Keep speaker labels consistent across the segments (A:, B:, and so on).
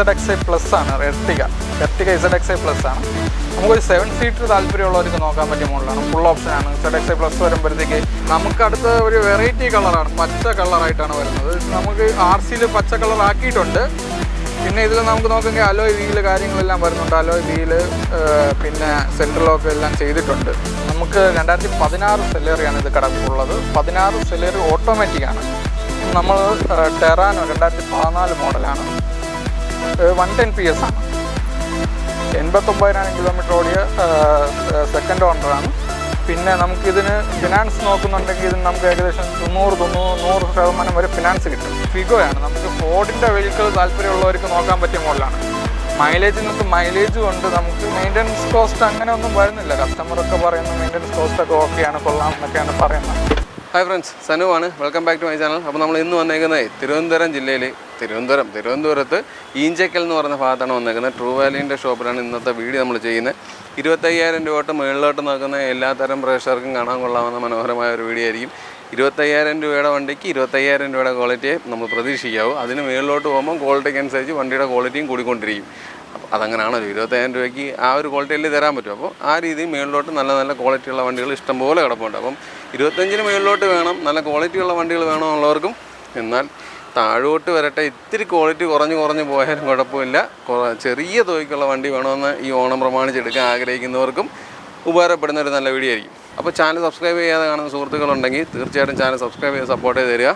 A: ZXi plus ആണ്. Ertiga ZXi plus ആണ്. നമുക്കൊരു 7 സീറ്റർ താല്പര്യമുള്ളവർക്ക് നോക്കാൻ പറ്റിയ മോഡലാണ്. ഫുൾ ഓപ്ഷനാണ്. ZXi പ്ലസ് വരുമ്പോഴത്തേക്ക് നമുക്ക് അടുത്ത ഒരു വെറൈറ്റി കളറാണ്, പച്ച കളറായിട്ടാണ് വരുന്നത്. നമുക്ക് RCയിൽ പച്ച കളർ ആക്കിയിട്ടുണ്ട്. പിന്നെ ഇതിൽ നമുക്ക് നോക്കുമെങ്കിൽ അലോയ് വീല് കാര്യങ്ങളെല്ലാം വരുന്നുണ്ട്. അലോയ് വീല് പിന്നെ സെൻട്രൽ ലോക്ക് എല്ലാം ചെയ്തിട്ടുണ്ട്. നമുക്ക് 2016 സെലേറിയാണ് ഇത് കിടപ്പുള്ളത്. 16 സെലേറി ഓട്ടോമാറ്റിക്കാണ്. നമ്മൾ ടെറാനോ 2014 മോഡലാണ്. 110 PS ആണ്. 89,000 കിലോമീറ്റർ ഓടിയ സെക്കൻഡ് ഓണറാണ്. പിന്നെ നമുക്കിതിന് ഫിനാൻസ് നോക്കുന്നുണ്ടെങ്കിൽ ഇതിന് നമുക്ക് ഏകദേശം 100% വരെ ഫിനാൻസ് കിട്ടും. ഫിഗോയാണ്. നമുക്ക് ഫോർഡിൻ്റെ വെഹിക്കിൾ താല്പര്യമുള്ളവർക്ക് നോക്കാൻ പറ്റിയ മോഡലാണ്. മൈലേജിനൊക്കെ മൈലേജും ഉണ്ട്. നമുക്ക് മെയിൻ്റനൻസ് കോസ്റ്റ് അങ്ങനെ ഒന്നും വരുന്നില്ല. കസ്റ്റമറൊക്കെ പറയുന്നത് മെയിൻ്റനൻസ് കോസ്റ്റൊക്കെ ഓക്കെയാണ്, കൊള്ളാം എന്നൊക്കെയാണ് പറയുന്നത്.
B: ഹായ് ഫ്രണ്ട്സ്, സനുവാണ്. Welcome back to my channel. അപ്പോൾ നമ്മൾ ഇന്ന് വന്നേക്കുന്നത് തിരുവനന്തപുരം ജില്ലയിൽ തിരുവനന്തപുരത്ത് ഈഞ്ചക്കൽ എന്ന് പറയുന്ന ഭാഗത്താണ് വന്നേക്കുന്നത്. ട്രൂ വാല്യൂൻ്റെ ഷോപ്പിലാണ് ഇന്നത്തെ വീഡിയോ നമ്മൾ ചെയ്യുന്നത്. 25,000 രൂപ തൊട്ട് മുകളിലോട്ട് നോക്കുന്ന എല്ലാത്തരം പ്രേക്ഷകർക്കും കാണാൻ കൊള്ളാവുന്ന മനോഹരമായ ഒരു വീഡിയോ ആയിരിക്കും. 25,000 രൂപയുടെ വണ്ടിക്ക് 25,000 രൂപയുടെ ക്വാളിറ്റിയെ നമ്മൾ പ്രതീക്ഷിക്കാവൂ. അതിന് മുകളിലോട്ട് പോകുമ്പോൾ ക്വാളിറ്റിക്ക് അനുസരിച്ച് വണ്ടിയുടെ ക്വാളിറ്റിയും കൂടിക്കൊണ്ടിരിക്കും. അപ്പോൾ അതങ്ങനെയാണല്ലോ, 25,000 രൂപയ്ക്ക് ആ ഒരു ക്വാളിറ്റിയിൽ തരാൻ പറ്റും. അപ്പോൾ ആ രീതിയിൽ മുകളിലോട്ട് നല്ല നല്ല ക്വാളിറ്റിയുള്ള വണ്ടികൾ ഇഷ്ടംപോലെ കിടപ്പുണ്ട്. അപ്പം 25-ന് മുകളിലോട്ട് വേണം, നല്ല ക്വാളിറ്റിയുള്ള വണ്ടികൾ വേണമെന്നുള്ളവർക്കും, എന്നാൽ താഴോട്ട് വരട്ടെ ഇത്തിരി ക്വാളിറ്റി കുറഞ്ഞു പോയാലും കുഴപ്പമില്ല, ചെറിയ തുകയ്ക്കുള്ള വണ്ടി വേണമെന്ന് ഈ ഓണം പ്രമാണിച്ചെടുക്കാൻ ആഗ്രഹിക്കുന്നവർക്കും ഉപകാരപ്പെടുന്ന ഒരു നല്ല വീഡിയോ ആയിരിക്കും. അപ്പോൾ ചാനൽ സബ്സ്ക്രൈബ് ചെയ്യാതെ കാണുന്ന സുഹൃത്തുക്കളുണ്ടെങ്കിൽ തീർച്ചയായിട്ടും ചാനൽ സബ്സ്ക്രൈബ് ചെയ്ത് സപ്പോർട്ട് ചെയ്ത് തരിക.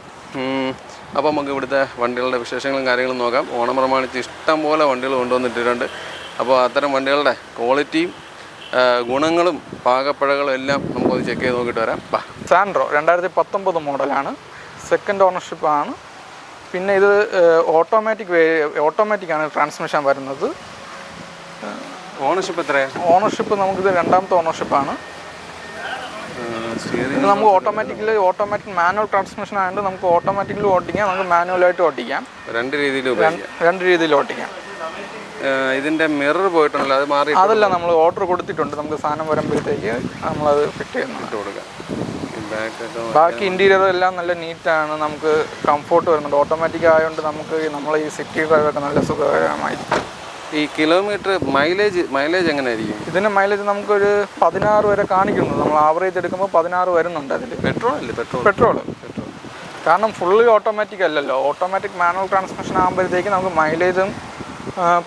B: അപ്പോൾ നമുക്ക് ഇവിടുത്തെ വണ്ടികളുടെ വിശേഷങ്ങളും കാര്യങ്ങളും നോക്കാം. ഓണം പ്രമാണിച്ച് ഇഷ്ടം പോലെ വണ്ടികൾ കൊണ്ടുവന്നിട്ടുണ്ട്. അപ്പോൾ അത്തരം വണ്ടികളുടെ ക്വാളിറ്റിയും ഗുണങ്ങളും പാകപ്പിഴകളും എല്ലാം നമുക്കൊന്ന് ചെക്ക് ചെയ്ത് നോക്കിയിട്ട് വരാം.
A: സാൻഡ്രോ 2019 മോഡലാണ്. സെക്കൻഡ് ഓണർഷിപ്പാണ്. പിന്നെ ഇത് ഓട്ടോമാറ്റിക്കാണ് ട്രാൻസ്മിഷൻ വരുന്നത്.
B: ഓണർഷിപ്പ് എത്രയാണ്?
A: ഓണർഷിപ്പ് നമുക്കിത് 2ാമത്തെ ഓണർഷിപ്പാണ്. ഇത് നമുക്ക് ഓട്ടോമാറ്റിക് മാനുവൽ ട്രാൻസ്മിഷൻ ആയതുകൊണ്ട് നമുക്ക് ഓട്ടോമാറ്റിക്കലി ഓട്ടിക്കാം, നമുക്ക് മാനുവലായിട്ട് ഓട്ടിക്കാം. രണ്ട് രീതിയിൽ ഓട്ടിക്കാം.
B: ഇതിൻ്റെ മിറർ പോയിട്ടുണ്ടല്ലോ, അത് മാറി?
A: അതല്ല, നമ്മൾ ഓർഡർ കൊടുത്തിട്ടുണ്ട്. നമുക്ക് സാധനം വരുമ്പോഴത്തേക്ക് നമ്മളത് ഫിറ്റ് ചെയ്യുന്നുണ്ട്. കൊടുക്കാം. ബാക്കി ഇൻറ്റീരിയർ എല്ലാം നല്ല നീറ്റാണ്. നമുക്ക് കംഫോർട്ട് വരുന്നുണ്ട്. ഓട്ടോമാറ്റിക് ആയതുകൊണ്ട് നമുക്ക് നമ്മളെ ഈ സിറ്റി ഡ്രൈവൊക്കെ നല്ല സുഖകരമായി.
B: ഈ കിലോമീറ്റർ മൈലേജ് എങ്ങനെയായിരിക്കും?
A: ഇതിന് മൈലേജ് നമുക്കൊരു 16 വരെ കാണിക്കുന്നു. നമ്മൾ ആവറേജ് എടുക്കുമ്പോൾ 16 വരുന്നുണ്ട്. അതിൽ പെട്രോൾ കാരണം ഫുള്ളി ഓട്ടോമാറ്റിക് അല്ലല്ലോ. ഓട്ടോമാറ്റിക് മാനുവൽ ട്രാൻസ്മിഷൻ ആകുമ്പോഴത്തേക്ക് നമുക്ക് മൈലേജും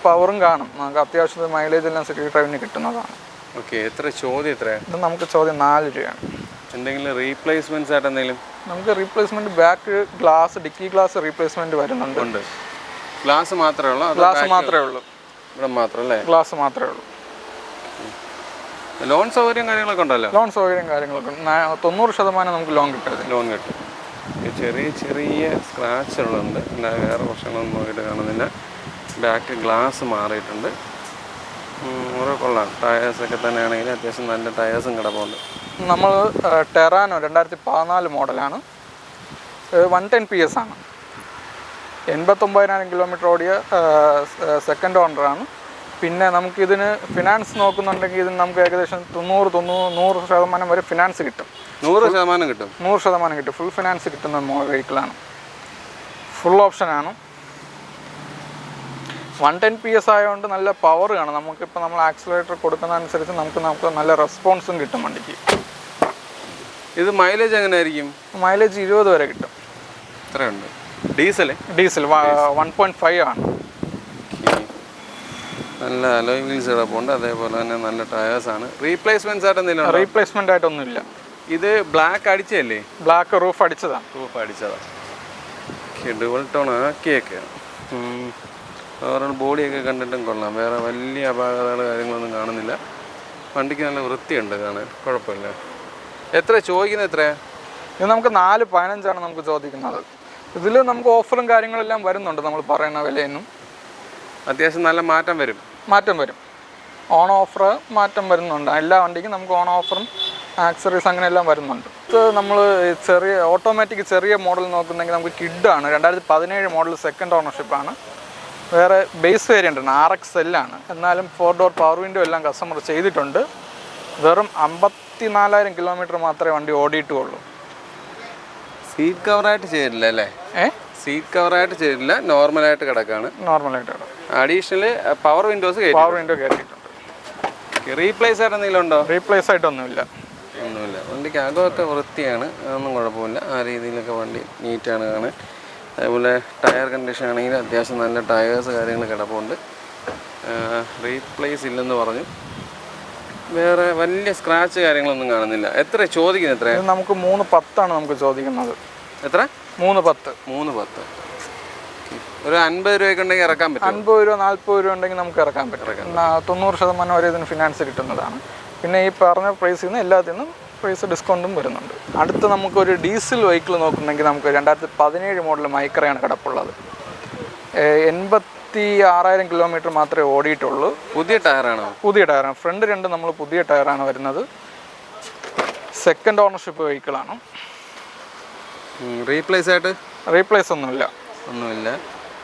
A: പവറും കാണും. നമുക്ക് അത്യാവശ്യത്തിന് മൈലേജ് എല്ലാം സിറ്റി ഡ്രൈവിന് കിട്ടുന്നതാണ്.
B: ഓക്കെ, എത്രയാണ്?
A: ഇത് നമുക്ക് ചോദ്യം 4 രൂപയാണ്.
B: എന്തെങ്കിലും റീപ്ലേസ്മെൻറ്റ്സ് ആയിട്ട് എന്തെങ്കിലും? നമുക്ക്
A: replacement back glass, dicky glass replacement വരുന്നുണ്ട്.
B: ഗ്ലാസ് മാത്രമേ ഉള്ളൂ?
A: ഗ്ലാസ് മാത്രമേ ഉള്ളൂ.
B: ഇവിടെ മാത്രമല്ലേ?
A: ഗ്ലാസ് മാത്രമേ ഉള്ളൂ.
B: ലോൺ സൗകര്യം കാര്യങ്ങളൊക്കെ ഉണ്ടല്ലോ?
A: ലോൺ സൗകര്യം കാര്യങ്ങളൊക്കെ 90% നമുക്ക് ലോൺ കിട്ടും.
B: ചെറിയ സ്ക്രാച്ചുകളുണ്ട്, വേറെ പ്രശ്നങ്ങളൊന്നും നോക്കിയിട്ട് കാണുന്നില്ല. ബാക്ക് ഗ്ലാസ് മാറിയിട്ടുണ്ട്. ഓരോ കൊള്ളാം. ടയേഴ്സൊക്കെ തന്നെയാണെങ്കിൽ അത്യാവശ്യം നല്ല ടയേഴ്സും കിടപ്പുണ്ട്.
A: നമ്മൾ ടെറാനോ 2014 മോഡലാണ്. 110 PS ആണ്. 89,000 കിലോമീറ്റർ ഓടിയ സെക്കൻഡ് ഓണറാണ്. പിന്നെ നമുക്കിതിന് ഫിനാൻസ് നോക്കുന്നുണ്ടെങ്കിൽ ഇതിന് നമുക്ക് ഏകദേശം 100% വരെ ഫിനാൻസ് കിട്ടും.
B: 100% കിട്ടും.
A: 100% കിട്ടും. ഫുൾ ഫിനാൻസ് കിട്ടുന്ന വെഹിക്കിളാണ്. ഫുൾ ഓപ്ഷനാണ്. 110 PS ആയതുകൊണ്ട് നല്ല പവർ കാണും. നമുക്കിപ്പോൾ നമ്മൾ ആക്സിലറേറ്റർ കൊടുക്കുന്നതനുസരിച്ച് നമുക്ക് നല്ല റെസ്പോൺസും കിട്ടും വണ്ടിക്ക്.
B: ഇത് മൈലേജ് എങ്ങനെയായിരിക്കും?
A: മൈലേജ് 20 വരെ കിട്ടും.
B: എത്രയുണ്ട്? ഡീസൽ
A: 1.5 ആണ്.
B: നല്ല അലോയ് വീൽസ് കിടപ്പുണ്ട്. അതേപോലെ തന്നെ നല്ല ടയേഴ്സാണ്. റീപ്ലേസ്മെൻറ്റ്സ് ആയിട്ട് എന്തെങ്കിലും?
A: റീപ്ലേസ്മെൻ്റ് ആയിട്ടൊന്നുമില്ല.
B: ഇത് ബ്ലാക്ക് അടിച്ചല്ലേ?
A: ബ്ലാക്ക് റൂഫ് അടിച്ചതാണ്.
B: ഡുവൽ ടോൺ ആക്കിയൊക്കെയാണ്. ഓവറോൾ ബോഡിയൊക്കെ കണ്ടിട്ടും കൊള്ളാം. വേറെ വലിയ അപാകതകൾ കാര്യങ്ങളൊന്നും കാണുന്നില്ല. വണ്ടിക്ക് നല്ല വൃത്തിയുണ്ട് കാണാൻ, കുഴപ്പമില്ല. എത്ര ചോദിക്കുന്നത്? എത്രയാണ്
A: ഇത്? നമുക്ക് 4.15 നമുക്ക് ചോദിക്കുന്നത്. ഇതിൽ നമുക്ക് ഓഫറും കാര്യങ്ങളെല്ലാം വരുന്നുണ്ട്. നമ്മൾ പറയുന്ന വിലയൊന്നും
B: അത്യാവശ്യം നല്ല മാറ്റം വരും. ഓൺ ഓഫർ മാറ്റം വരുന്നുണ്ട്. എല്ലാ വണ്ടിക്കും നമുക്ക് ഓൺ ഓഫറും ആക്സറീസ് അങ്ങനെയെല്ലാം വരുന്നുണ്ട്. ഇത് നമ്മൾ ഓട്ടോമാറ്റിക് ചെറിയ മോഡൽ നോക്കുന്നെങ്കിൽ നമുക്ക് കിഡാണ്. 2017 മോഡൽ സെക്കൻഡ് ഓണർഷിപ്പാണ്. വേറെ ബേസ് വേരിയൻ്റ് ആണ്, RXL ആണ്. എന്നാലും 4 ഡോർ പവർ വിൻഡോ എല്ലാം കസ്റ്റമർ ചെയ്തിട്ടുണ്ട്. വെറും 54,000 കിലോമീറ്റർ മാത്രമേ വണ്ടി ഓടിയിട്ടുള്ളൂ. സീറ്റ് കവറായിട്ട് ചെയ്തിട്ടില്ല അല്ലേ? സീറ്റ് കവറായിട്ട് ചെയ്തിട്ടില്ല, നോർമലായിട്ട് കിടക്കാണ്.
A: നോർമലായിട്ട്
B: additional power windows
A: power window കയറ്റിയിട്ടുണ്ട്.
B: റീപ്ലേസ് ആയിട്ട് എന്തെങ്കിലും ഉണ്ടോ?
A: റീപ്ലേസ് ആയിട്ടൊന്നുമില്ല.
B: ഒന്നുമില്ല. വണ്ടിക്ക് അകമൊക്കെ വൃത്തിയാണ്, അതൊന്നും കുഴപ്പമില്ല. ആ രീതിയിലൊക്കെ വണ്ടി നീറ്റാണ് കാണാൻ. അതേപോലെ ടയർ കണ്ടീഷൻ ആണെങ്കിൽ അത്യാവശ്യം നല്ല ടയേഴ്സ് കാര്യങ്ങൾ കിടപ്പുണ്ട്. റീപ്ലേസ് ഇല്ലെന്ന് പറഞ്ഞു. വേറെ വലിയ സ്ക്രാച്ച് കാര്യങ്ങളൊന്നും കാണുന്നില്ല. എത്ര ചോദിക്കുന്നത്? എത്ര?
A: നമുക്ക് 310 നമുക്ക് ചോദിക്കുന്നത്.
B: എത്ര?
A: 310.
B: 310. ഒരു 50 രൂപയൊക്കെ ഉണ്ടെങ്കിൽ ഇറക്കാൻ പറ്റും.
A: 50 രൂപ 40 രൂപ ഉണ്ടെങ്കിൽ നമുക്ക് ഇറക്കാൻ പറ്റും. 90% വരെ ഇതിന് ഫിനാൻസ് കിട്ടുന്നതാണ്. പിന്നെ ഈ പറഞ്ഞ പ്രൈസിൽ നിന്ന് എല്ലാത്തിനും പ്രൈസ് ഡിസ്കൗണ്ടും വരുന്നുണ്ട്. അടുത്ത് നമുക്കൊരു ഡീസൽ വെഹിക്കിൾ നോക്കുന്നുണ്ടെങ്കിൽ നമുക്ക് 2017 മോഡൽ മൈക്രയാണ് കിടപ്പുള്ളത്. 86,000 കിലോമീറ്റർ മാത്രമേ ഓടിയിട്ടുള്ളൂ.
B: പുതിയ ടയറാണോ?
A: പുതിയ ടയറാണ്. ഫ്രണ്ട് 2 നമ്മൾ പുതിയ ടയറാണ് വരുന്നത്. സെക്കൻഡ് ഓണർഷിപ്പ് വെഹിക്കിളാണ്.
B: റീപ്ലേസ് ആയിട്ട്?
A: റീപ്ലേസ് ഒന്നുമില്ല.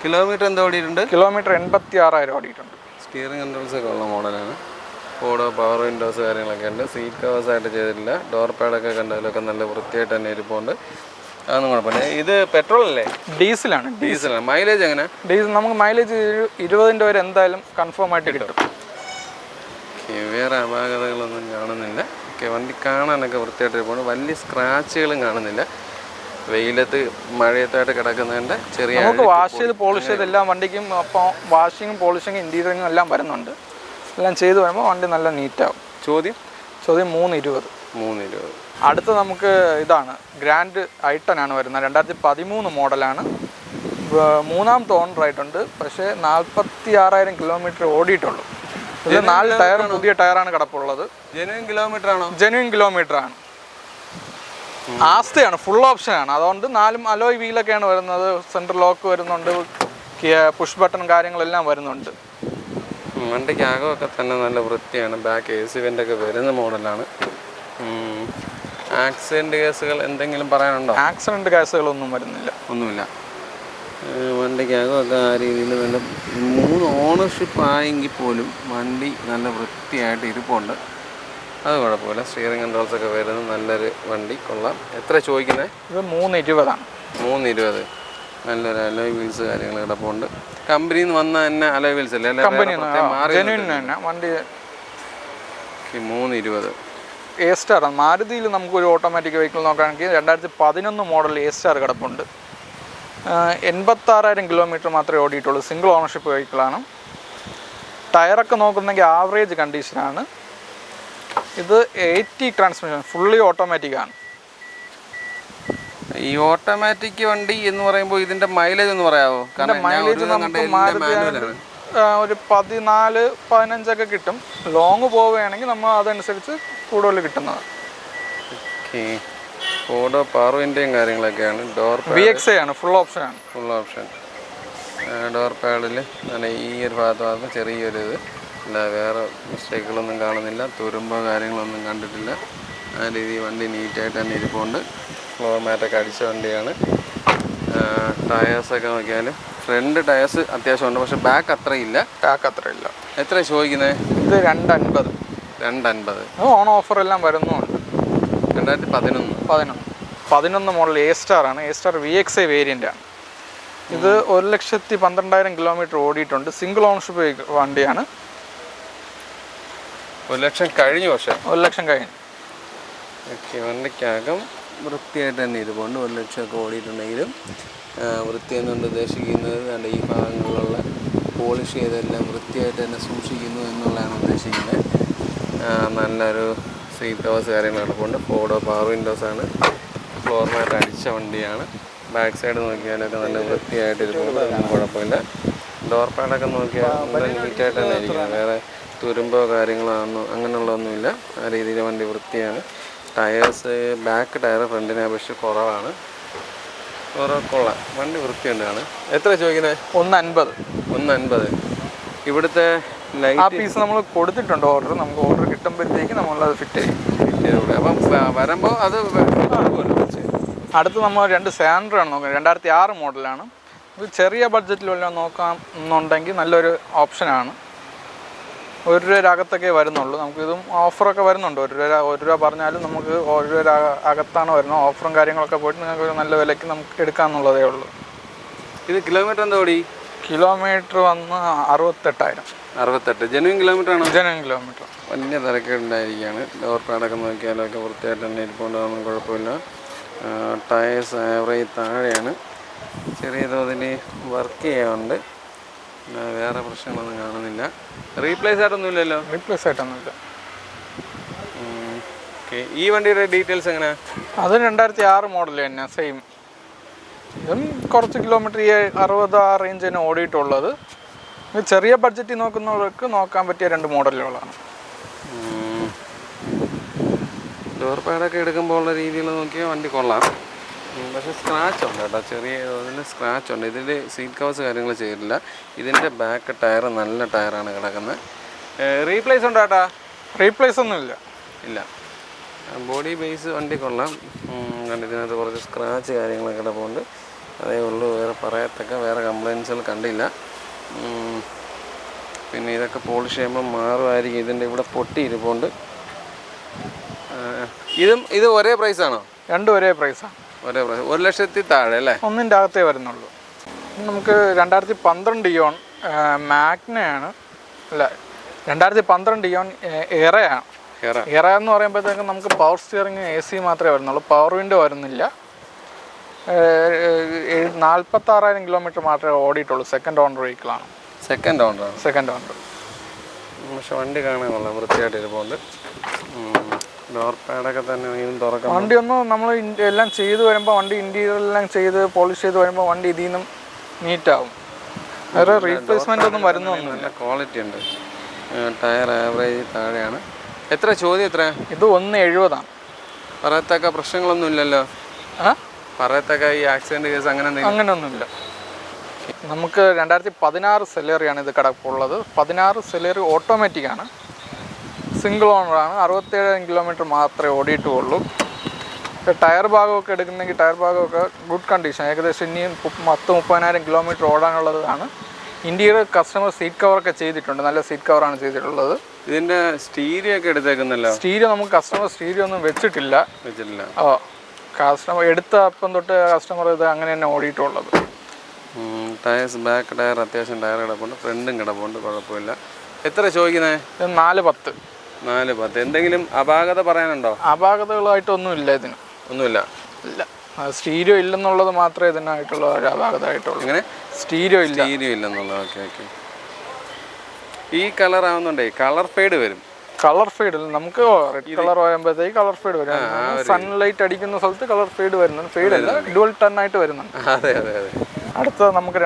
B: കിലോമീറ്റർ എന്താ ഓടിയിട്ടുണ്ട്?
A: കിലോമീറ്റർ 86,000 ഓടിയിട്ടുണ്ട്.
B: സ്റ്റിയറിംഗ് കൺട്രോൾസ് ഒക്കെ ഉള്ള മോഡലാണ്. ഫോർഡോ പവർ വിൻഡോസ് കാര്യങ്ങളൊക്കെ ഉണ്ട്. സീറ്റ് കവേഴ്സ് ആയിട്ട് ചെയ്തിട്ടില്ല. ഡോർ പാഡൊക്കെ കണ്ടതിലൊക്കെ നല്ല വൃത്തിയായിട്ട് തന്നെ ഇരിപ്പുണ്ട്. അതൊന്നും കുഴപ്പമില്ല. ഇത് പെട്രോൾ അല്ലേ?
A: ഡീസലാണ്.
B: മൈലേജ് എങ്ങനെ?
A: ഡീസൽ നമുക്ക് മൈലേജ് 20 വരെ എന്തായാലും കൺഫേം ആയിട്ട് കിട്ടും.
B: വേറെ അപാകതകളൊന്നും കാണുന്നില്ല. വണ്ടി കാണാനൊക്കെ വൃത്തിയായിട്ട് ഇരിപ്പുണ്ട്. വലിയ സ്ക്രാച്ചുകളും കാണുന്നില്ല. വെയിലത്ത് മഴയത്തായിട്ട് കിടക്കുന്നതിൻ്റെ ചെറിയ
A: നമുക്ക് വാഷ് ചെയ്ത് പോളിഷ് ചെയ്ത് എല്ലാം വണ്ടിക്കും അപ്പോൾ വാഷിങ്ങും പോളിഷിങ്ങും ഇൻറ്റീരിയറിങ്ങും എല്ലാം വരുന്നുണ്ട്. എല്ലാം ചെയ്ത് വരുമ്പോൾ വണ്ടി നല്ല നീറ്റാവും. ചോദ്യം 320. അടുത്ത് നമുക്ക് ഇതാണ് ഗ്രാൻഡ് ഐട്ടൺ ആണ് വരുന്നത്. 2013 മോഡലാണ്. 3ാമത്തെ ഓണർ ആയിട്ടുണ്ട്. പക്ഷേ 46,000 കിലോമീറ്റർ ഓടിയിട്ടുള്ളൂ. ഇത് 4 ടയർ പുതിയ ടയറാണ് കിടപ്പുള്ളത്.
B: ജെന്യുയിൻ കിലോമീറ്റർ ആണോ?
A: ജെന്യുയിൻ കിലോമീറ്റർ ആണ്. ആസ്തയാണ്, ഫുൾ ഓപ്ഷനാണ്. അതുകൊണ്ട് 4 അലോയ് വീലൊക്കെയാണ് വരുന്നത്. സെൻട്രൽ ലോക്ക് വരുന്നുണ്ട്, പുഷ് ബട്ടൺ കാര്യങ്ങളെല്ലാം വരുന്നുണ്ട്.
B: വണ്ടിക്ക് അകമൊക്കെ തന്നെ നല്ല വൃത്തിയാണ്. ബാക്ക് AC വെൻ്റൊക്കെ വരുന്ന മോഡലാണ്. ആക്സിഡൻറ്റ് കേസുകൾ എന്തെങ്കിലും പറയാനുണ്ടോ?
A: ആക്സിഡൻറ്റ് കേസുകളൊന്നും വരുന്നില്ല.
B: ഒന്നുമില്ല. വണ്ടിക്ക് അകമൊക്കെ ആ രീതിയിൽ നല്ല 3 ഓണർഷിപ്പ് ആയെങ്കിൽ പോലും വണ്ടി നല്ല വൃത്തിയായിട്ട് ഇരിപ്പുണ്ട്. അത് കുഴപ്പമില്ല. സ്റ്റിയറിംഗ് കൺട്രോൾസൊക്കെ വരുന്ന നല്ലൊരു വണ്ടി, കൊള്ളാം. എത്ര ചോദിക്കുന്നത്?
A: ഇത് 320.
B: 320. നല്ലൊരു അലോയ് വീൽസ് കാര്യങ്ങൾ കിടപ്പുണ്ട്. കമ്പനിയിൽ നിന്ന് വന്ന തന്നെ അലോയ് വീൽസ് അല്ലേ?
A: വണ്ടി
B: 320.
A: എ സ്റ്റാർ മാരുതിയിൽ നമുക്കൊരു ഓട്ടോമാറ്റിക് വെഹിക്കിൾ നോക്കുകയാണെങ്കിൽ 2011 മോഡൽ എ സ്റ്റാർ കിടപ്പുണ്ട്. 86,000 കിലോമീറ്റർ മാത്രമേ ഓടിയിട്ടുള്ളൂ. Single ownership വെഹിക്കിളാണ്. ടയറൊക്കെ നോക്കുന്നെങ്കിൽ ആവറേജ് കണ്ടീഷനാണ്. ഇത് 80 ട്രാൻസ്മിഷൻ, ഫുള്ളി ഓട്ടോമാറ്റിക്കാണ്.
B: ഈ ഓട്ടോമാറ്റിക് വണ്ടി എന്ന് പറയുമ്പോൾ ഇതിന്റെ മൈലേജ് ഒന്ന് പറയാമോ?
A: മൈലേജ് നമുക്ക് ഒരു 14-15 ഒക്കെ കിട്ടും. ലോങ് പോവുകയാണെങ്കിൽ നമ്മൾ അതനുസരിച്ച് കൂടുതൽ കിട്ടുന്നത്.
B: ഫോർഡോ പവർ വിൻഡോയും കാര്യങ്ങളൊക്കെയാണ്. ഡോർ
A: VXI ആണ്, ഫുൾ ഓപ്ഷൻ.
B: ഡോർ പാഡിൽ ഈ ഒരു ഭാഗത്ത് ചെറിയൊരു ഇത് അല്ല, വേറെ മിസ്റ്റേക്കുകളൊന്നും കാണുന്നില്ല. തുരുമ്പോ കാര്യങ്ങളൊന്നും കണ്ടിട്ടില്ല. ആ രീതി വണ്ടി നീറ്റായിട്ട് തന്നെ ഇരിപ്പുണ്ട്. ഫ്ലോർ മാറ്റൊക്കെ അടിച്ച വണ്ടിയാണ്. ടയേഴ്സൊക്കെ നോക്കിയാലും ഫ്രണ്ട് ടയേഴ്സ് അത്യാവശ്യമുണ്ട്, പക്ഷെ ബാക്ക് അത്രയില്ല. എത്ര ചോദിക്കുന്നത്?
A: ഇത് 250.
B: 250.
A: ഓൺ ഓഫർ എല്ലാം വരുന്നുണ്ട്. 2011 മോഡൽ എ സ്റ്റാർ ആണ്. എ സ്റ്റാർ VXI വേരിയൻ്റ് ആണ്. ഇത് 1,12,000 കിലോമീറ്റർ ഓടിയിട്ടുണ്ട്. സിംഗിൾ ഓണർഷിപ്പ് വണ്ടിയാണ്.
B: 1 ലക്ഷം കഴിഞ്ഞു. പക്ഷേ
A: 1 ലക്ഷം കഴിഞ്ഞു.
B: വണ്ടിക്കകം വൃത്തിയായിട്ട് തന്നെ ഇരിപ്പുണ്ട്. 1 ലക്ഷമൊക്കെ ഓടിയിട്ടുണ്ടെങ്കിലും വൃത്തി എന്നുകൊണ്ട് ഉദ്ദേശിക്കുന്നത് ഈ ഭാഗങ്ങളിലുള്ള പോളിഷ് ചെയ്തെല്ലാം വൃത്തിയായിട്ട് തന്നെ സൂക്ഷിക്കുന്നു എന്നുള്ളതാണ് ഉദ്ദേശിക്കുന്നത്. നല്ലൊരു സീറ്റ് കവേഴ്സ് കാര്യങ്ങൾ കിടപ്പുണ്ട്. ഫോർഡോ പവർ വിൻഡോസാണ്. ഫ്ലോർ മാറ്റ് അടിച്ച വണ്ടിയാണ്. ബാക്ക് സൈഡ് നോക്കിയാലൊക്കെ നല്ല വൃത്തിയായിട്ട് ഇരിപ്പുണ്ട്. അതൊന്നും കുഴപ്പമില്ല. ഡോർ പാഡൊക്കെ നോക്കിയാൽ നല്ല നീറ്റായിട്ട് തന്നെ ഇരിക്കുന്നത്. വേറെ തുരുമ്പോ കാര്യങ്ങളോ അങ്ങനെയുള്ളതൊന്നുമില്ല. ആ രീതിയിൽ വണ്ടി വൃത്തിയാണ്. ടയേഴ്സ് ബാക്ക് ടയർ ഫ്രണ്ടിനെ അപേക്ഷിച്ച് കുറവാണ്. കൊള്ളാം, വണ്ടി വൃത്തിയുണ്ടാണ്. എത്ര ചോദിക്കുന്നത്? 150. ഇവിടുത്തെ
A: ആ പീസ് നമ്മൾ കൊടുത്തിട്ടുണ്ട് ഓർഡർ. നമുക്ക് ഓർഡർ കിട്ടുമ്പോഴത്തേക്ക് നമ്മളത് ഫിറ്റ് ചെയ്യും.
B: അപ്പം വരുമ്പോൾ അത്
A: അടുത്ത് നമ്മൾ 2 സാൻഡ്രോ ആണ് നോക്കുന്നത്. 2006 മോഡലാണ്. ഇത് ചെറിയ ബഡ്ജറ്റിൽ വല്ലതും നോക്കാം എന്നുണ്ടെങ്കിൽ നല്ലൊരു ഓപ്ഷനാണ്. 1 രൂപ അകത്തൊക്കെ വരുന്നുള്ളൂ. നമുക്കിതും ഓഫറൊക്കെ വരുന്നുണ്ട്. 1 രൂപ പറഞ്ഞാലും നമുക്ക് 1 രൂപ അകത്താണ് വരുന്നത്. ഓഫറും കാര്യങ്ങളൊക്കെ പോയിട്ട് നിങ്ങൾക്ക് ഒരു നല്ല വിലയ്ക്ക് നമുക്ക് എടുക്കാമെന്നുള്ളതേ ഉള്ളൂ.
B: ഇത് കിലോമീറ്റർ എന്താ ഓടി?
A: കിലോമീറ്റർ വന്ന് 68,000.
B: 68. ജെനുവിൻ കിലോമീറ്റർ ആണോ?
A: Genuine kilometre.
B: വലിയ തിരക്കുണ്ടായിരിക്കുകയാണ്. ഡോർ പാഡൊക്കെ നോക്കിയാലൊക്കെ വൃത്തിയായിട്ട് തന്നെ ഇരിപ്പുണ്ടാകും, കുഴപ്പമില്ല. ടയേഴ്സ് ആവറേജ് താഴെയാണ്. ചെറിയ തോതിൽ വർക്ക് ചെയ്യാറുണ്ട്, വേറെ പ്രശ്നങ്ങളൊന്നും കാണുന്നില്ല. റീപ്ലേസ് ആയിട്ടൊന്നുമില്ലല്ലോ?
A: റീപ്ലേസ് ആയിട്ടൊന്നുമില്ല.
B: ഓക്കെ. ഈ വണ്ടിയുടെ ഡീറ്റെയിൽസ് എങ്ങനെയാണ്?
A: അത് 2006 മോഡൽ തന്നെ, സെയിം. ഇതും കുറച്ച് കിലോമീറ്റർ ഈ 60 ആ റേഞ്ച് തന്നെ ഓടിയിട്ടുള്ളത്. ചെറിയ ബഡ്ജറ്റിൽ നോക്കുന്നവർക്ക് നോക്കാൻ പറ്റിയ 2 മോഡലുകളാണ്.
B: ഡോർ പാഡൊക്കെ എടുക്കുമ്പോൾ ഉള്ള രീതിയിൽ നോക്കിയാൽ വണ്ടി കൊള്ളാം. പക്ഷേ സ്ക്രാച്ച് ഉണ്ട് കേട്ടോ, ചെറിയ തോതിൽ സ്ക്രാച്ച് ഉണ്ട്. ഇതിൽ സീറ്റ് കവേഴ്സ് കാര്യങ്ങൾ ചെയ്തിട്ടില്ല. ഇതിൻ്റെ ബാക്ക് ടയർ നല്ല ടയറാണ് കിടക്കുന്നത്. റീപ്ലേസ് ഉണ്ടോ ചേട്ടാ?
A: റീപ്ലേസ് ഒന്നുമില്ല.
B: ഇല്ല. ബോഡി ബേസ് വണ്ടി കൊള്ളാം. ഇതിനകത്ത് കുറച്ച് സ്ക്രാച്ച് കാര്യങ്ങളൊക്കെ കിടപ്പുണ്ട്, അതേ ഉള്ളൂ. വേറെ കംപ്ലയിൻസുകൾ കണ്ടില്ല. പിന്നെ ഇതൊക്കെ പോളിഷ് ചെയ്യുമ്പോൾ മാറുമായിരിക്കും. ഇതിൻ്റെ ഇവിടെ പൊട്ടി ഇരിപ്പുണ്ട്. ഇത് ഒരേ പ്രൈസാണോ?
A: രണ്ടും ഒരേ പ്രൈസാണ്.
B: ഒരേ പ്രൈസ്. 1,00,000 താഴെ അല്ലേ?
A: ഒന്നിൻ്റെ അകത്തേ വരുന്നുള്ളൂ. നമുക്ക് 2012 ഇയോൺ മാഗ്നയാണ്, അല്ല 2012 ഇയോൺ എറയാണ്. എറ എന്ന് പറയുമ്പോഴത്തേക്കും നമുക്ക് പവർ സ്റ്റിയറിങ് AC മാത്രമേ വരുന്നുള്ളൂ, പവർ വിൻഡോ വരുന്നില്ല. 46,000 കിലോമീറ്റർ മാത്രമേ ഓടിയിട്ടുള്ളൂ. സെക്കൻഡ് ഓണർ വെഹിക്കിളാണ്.
B: Second owner.
A: പക്ഷെ
B: വണ്ടി കാണാൻ കൊള്ളാം, വൃത്തിയായിട്ട് ഇരിപ്പുണ്ട്. ഡോർ പാഡൊക്കെ തന്നെ തുറക്കാം.
A: വണ്ടി ഒന്ന് നമ്മൾ എല്ലാം ചെയ്ത് വരുമ്പോൾ, വണ്ടി ഇൻറ്റീരിയറെല്ലാം ചെയ്ത് പോളിഷ് ചെയ്ത് വരുമ്പോൾ വണ്ടി ഇതിൽ നിന്നും നീറ്റാവും. വേറെ റീപ്ലേസ്മെൻ്റ് ഒന്നും വരുന്നൊന്നുമില്ല.
B: ക്വാളിറ്റി ഉണ്ട്. ടയർ ആവറേജ് താഴെയാണ്. എത്ര ചോദ്യം? എത്ര?
A: ഇത് 1,70 ആണ്.
B: പറയത്തക്ക പ്രശ്നങ്ങളൊന്നും ഇല്ലല്ലോ? പറയത്തക്ക ഈ ആക്സിഡൻറ്റ് കേസ്
A: അങ്ങനെയൊന്നുമില്ല. നമുക്ക് 2016 സെലേറിയാണ് ഇത് കിടപ്പുള്ളത്. 16 സെലേറി ഓട്ടോമാറ്റിക്കാണ്, സിംഗിൾ ഓണറാണ്. 67,000 കിലോമീറ്റർ മാത്രമേ ഓടിയിട്ടുള്ളൂ. ടയർ ഭാഗമൊക്കെ എടുക്കുന്നെങ്കിൽ ടയർ ഭാഗമൊക്കെ ഗുഡ് കണ്ടീഷൻ. ഏകദേശം ഇനിയും 30,000-30,000 കിലോമീറ്റർ ഓടാനുള്ളതാണ്. ഇൻറ്റീരിയർ കസ്റ്റമർ സീറ്റ് കവറൊക്കെ ചെയ്തിട്ടുണ്ട്, നല്ല സീറ്റ് കവറാണ് ചെയ്തിട്ടുള്ളത്.
B: ഇതിൻ്റെ സ്റ്റീരിയോ ഒക്കെ എടുത്തേക്കുന്നല്ലോ?
A: സ്റ്റീരിയോ നമുക്ക് കസ്റ്റമർ സ്റ്റീരിയോ ഒന്നും വെച്ചിട്ടില്ല. കസ്റ്റമർ എടുത്ത അപ്പം തൊട്ട് കസ്റ്റമർ ഇത് അങ്ങനെ തന്നെ ഓടിയിട്ടുള്ളത്.
B: ടയേഴ്സ്, ബാക്ക് ടയർ അത്യാവശ്യം ടയർ കിടപ്പുണ്ട്, ഫ്രണ്ടും കിടപ്പുണ്ട്, കുഴപ്പമില്ല. എത്ര ചോദിക്കുന്നത്?
A: 4,10.
B: 4,10. എന്തെങ്കിലും അപാകത പറയാനുണ്ടോ?
A: അപാകതകളായിട്ടൊന്നുമില്ല ഇതിന്.
B: ഒന്നുമില്ല.
A: ഇല്ല, സ്റ്റീരിയോ ഇല്ലെന്നുള്ളത് മാത്രമേ ഇതിനായിട്ടുള്ള ഒരു അപാകതമായിട്ടുള്ളൂ.
B: ഇങ്ങനെ
A: സ്റ്റീരിയോ
B: ഇല്ലെന്നുള്ളത്. ഓക്കെ. ഈ കളർ ആവുന്നുണ്ടേ കളർ ഫെയ്ഡ് വരും.
A: കളർ ഫെയ്ഡ് നമുക്ക് റെഡ് കളർ വരുമ്പോഴത്തേക്ക് കളർ ഫെയ്ഡ് വരും. സൺലൈറ്റ് അടിക്കുന്ന സ്ഥലത്ത് കളർ ഫെയ്ഡ് വരുന്നുണ്ട്. ഫെയ്ഡ് അല്ല, ഡുവൽ ടൺ ആയിട്ട് വരുന്നുണ്ട്.
B: അതെ.
A: അടുത്ത നമുക്ക്